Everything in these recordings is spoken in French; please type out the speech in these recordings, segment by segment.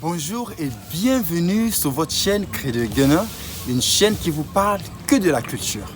Bonjour et bienvenue sur votre chaîne Credo Gunner, une chaîne qui vous parle que de la culture.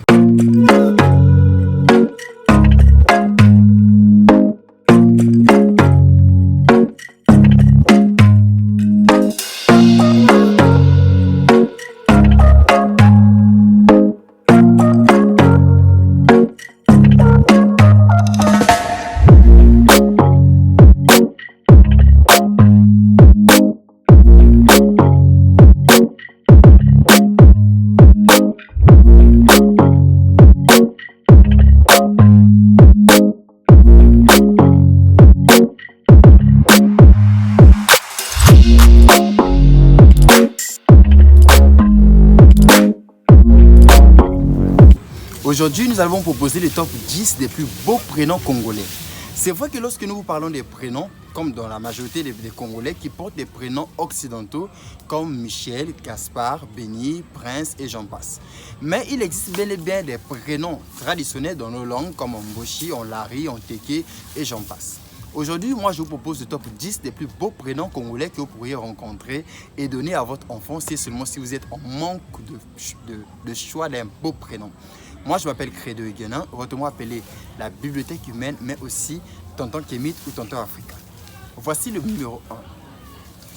Aujourd'hui, nous allons proposer le top 10 des plus beaux prénoms congolais. C'est vrai que lorsque nous vous parlons des prénoms, comme dans la majorité des Congolais qui portent des prénoms occidentaux comme Michel, Gaspard, Béni, Prince et j'en passe. Mais il existe bel et bien des prénoms traditionnels dans nos langues comme Mboshi, Onlari, Onteke et j'en passe. Aujourd'hui, moi je vous propose le top 10 des plus beaux prénoms congolais que vous pourriez rencontrer et donner à votre enfant, c'est seulement si vous êtes en manque de choix d'un beau prénom. Moi, je m'appelle Credo Gunner, autrement appelé la bibliothèque humaine, mais aussi Tonton Kémite ou Tonton Africa. Voici le numéro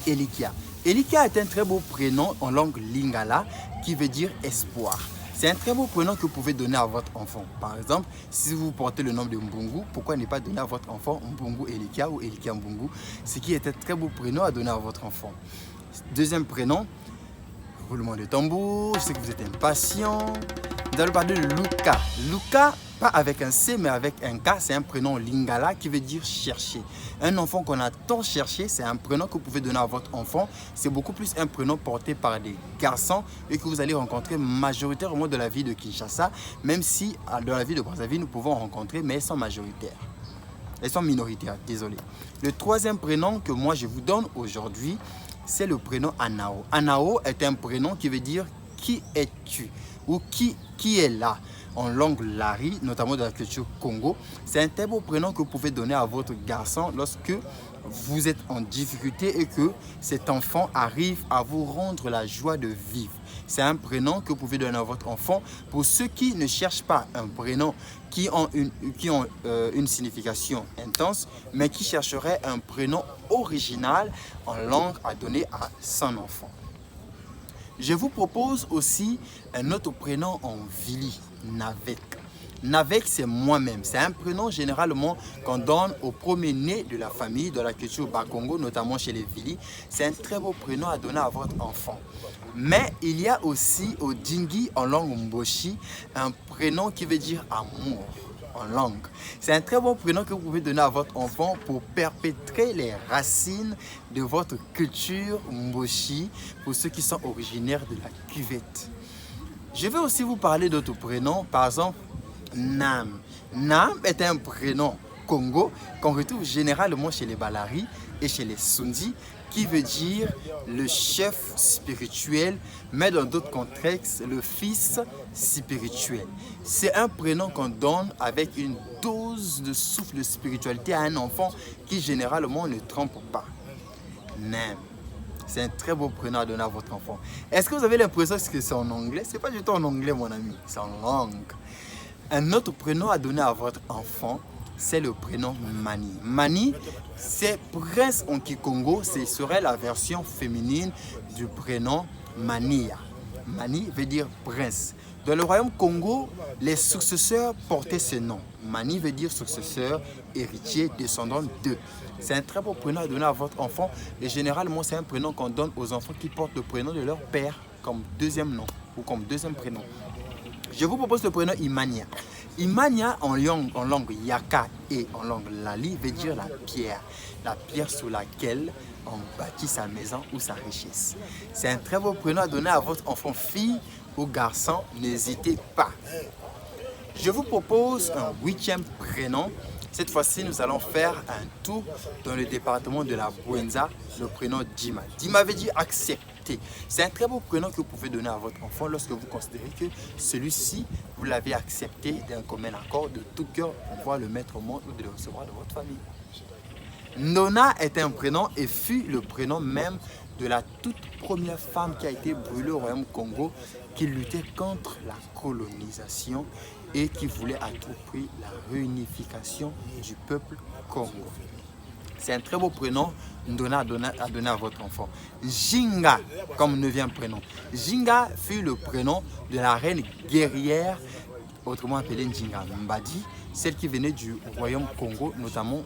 1, Elikia. Elikia est un très beau prénom en langue lingala qui veut dire espoir. C'est un très beau prénom que vous pouvez donner à votre enfant. Par exemple, si vous portez le nom de Mbungu, pourquoi ne pas donner à votre enfant Mbungu Elikia ou Elikia Mbungu, ce qui est un très beau prénom à donner à votre enfant. Deuxième prénom, roulement de tambour, je sais que vous êtes impatient. Nous allons parler de Luka. Luka, pas avec un C, mais avec un K, c'est un prénom lingala qui veut dire chercher. Un enfant qu'on a tant cherché, c'est un prénom que vous pouvez donner à votre enfant. C'est beaucoup plus un prénom porté par des garçons et que vous allez rencontrer majoritairement dans la ville de Kinshasa, même si dans la ville de Brazzaville, nous pouvons rencontrer, mais elles sont majoritaires. Elles sont minoritaires, désolé. Le troisième prénom que moi je vous donne aujourd'hui, c'est le prénom Anao. Anao est un prénom qui veut dire qui es-tu ou qui est là en langue lari, notamment dans la culture Congo. C'est un très beau prénom que vous pouvez donner à votre garçon lorsque vous êtes en difficulté et que cet enfant arrive à vous rendre la joie de vivre. C'est un prénom que vous pouvez donner à votre enfant. Pour ceux qui ne cherchent pas un prénom qui ont une signification intense, mais qui chercheraient un prénom original en langue à donner à son enfant. Je vous propose aussi un autre prénom en Vili, Navek. Navek, c'est moi-même. C'est un prénom généralement qu'on donne au premier-né de la famille, dans la culture Bakongo, notamment chez les Vili. C'est un très beau prénom à donner à votre enfant. Mais il y a aussi au Dingi, en langue Mboshi, un prénom qui veut dire amour en langue. C'est un très bon prénom que vous pouvez donner à votre enfant pour perpétrer les racines de votre culture Mboshi pour ceux qui sont originaires de la cuvette. Je vais aussi vous parler d'autres prénoms, par exemple Nam. Nam est un prénom Congo qu'on retrouve généralement chez les Balari et chez les Sundi, qui veut dire le chef spirituel, mais dans d'autres contextes, le fils spirituel. C'est un prénom qu'on donne avec une dose de souffle de spiritualité à un enfant qui généralement ne trompe pas. Nem. C'est un très beau prénom à donner à votre enfant. Est-ce que vous avez l'impression que c'est en anglais? C'est pas du tout en anglais, mon ami, c'est en langue. Un autre prénom à donner à votre enfant, c'est le prénom Mani. Mani, c'est Prince en Kikongo, ce serait la version féminine du prénom Mania. Mani veut dire prince. Dans le royaume Congo, les successeurs portaient ce nom. Mani veut dire successeur, héritier, descendant de. C'est un très beau prénom à donner à votre enfant. Et généralement, c'est un prénom qu'on donne aux enfants qui portent le prénom de leur père comme deuxième nom ou comme deuxième prénom. Je vous propose le prénom Imania. Imania en langue Yaka et en langue Lali veut dire la pierre sur laquelle on bâtit sa maison ou sa richesse. C'est un très beau prénom à donner à votre enfant fille ou garçon, n'hésitez pas. Je vous propose un 8e prénom. Cette fois-ci, nous allons faire un tour dans le département de la Bouenza, le prénom Dima. Dima veut dire accepter. C'est un très beau prénom que vous pouvez donner à votre enfant lorsque vous considérez que celui-ci, vous l'avez accepté d'un commun accord de tout cœur pour pouvoir le mettre au monde ou de le recevoir de votre famille. Nona est un prénom et fut le prénom même de la toute première femme qui a été brûlée au Royaume Congo, qui luttait contre la colonisation et qui voulait à tout prix la réunification du peuple congolais. C'est un très beau prénom à donner à votre enfant. Jinga, comme 9e prénom. Jinga fut le prénom de la reine guerrière, autrement appelée Njinga Mbadi, celle qui venait du royaume Congo, notamment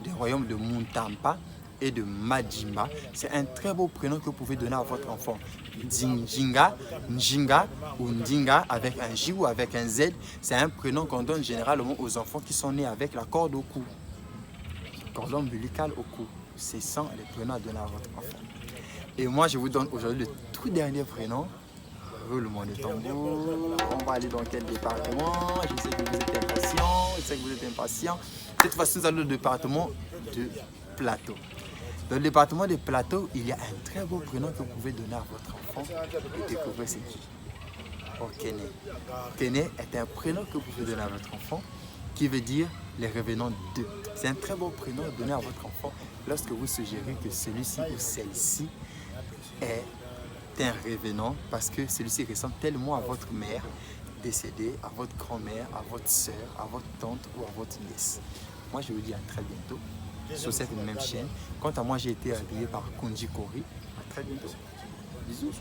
des royaumes de Muntampa et de Madjimba. C'est un très beau prénom que vous pouvez donner à votre enfant. Njinga, Njinga ou Ndinga avec un J ou avec un Z, c'est un prénom qu'on donne généralement aux enfants qui sont nés avec la corde au cou. Cordon ombilical au cou. C'est ça les prénoms à donner à votre enfant. Et moi, je vous donne aujourd'hui le tout dernier prénom. Roulement de tambour. On va aller dans quel département? Je sais que vous êtes impatients. Je sais que vous êtes impatients. Cette fois-ci, nous allons au département de Plateau. Dans le département de Plateau, il y a un très beau prénom que vous pouvez donner à votre enfant et découvrir c'est qui. Oh, Kené. Kené est un prénom que vous pouvez donner à votre enfant qui veut dire les revenants d'eux. C'est un très beau prénom à donner à votre enfant lorsque vous suggérez que celui-ci ou celle-ci est un revenant parce que celui-ci ressemble tellement à votre mère décédée, à votre grand-mère, à votre soeur, à votre tante ou à votre nièce. Moi, je vous dis à très bientôt sur cette même chaîne. Quant à moi, j'ai été habillé par Konji Kori. À très bientôt. Bisous.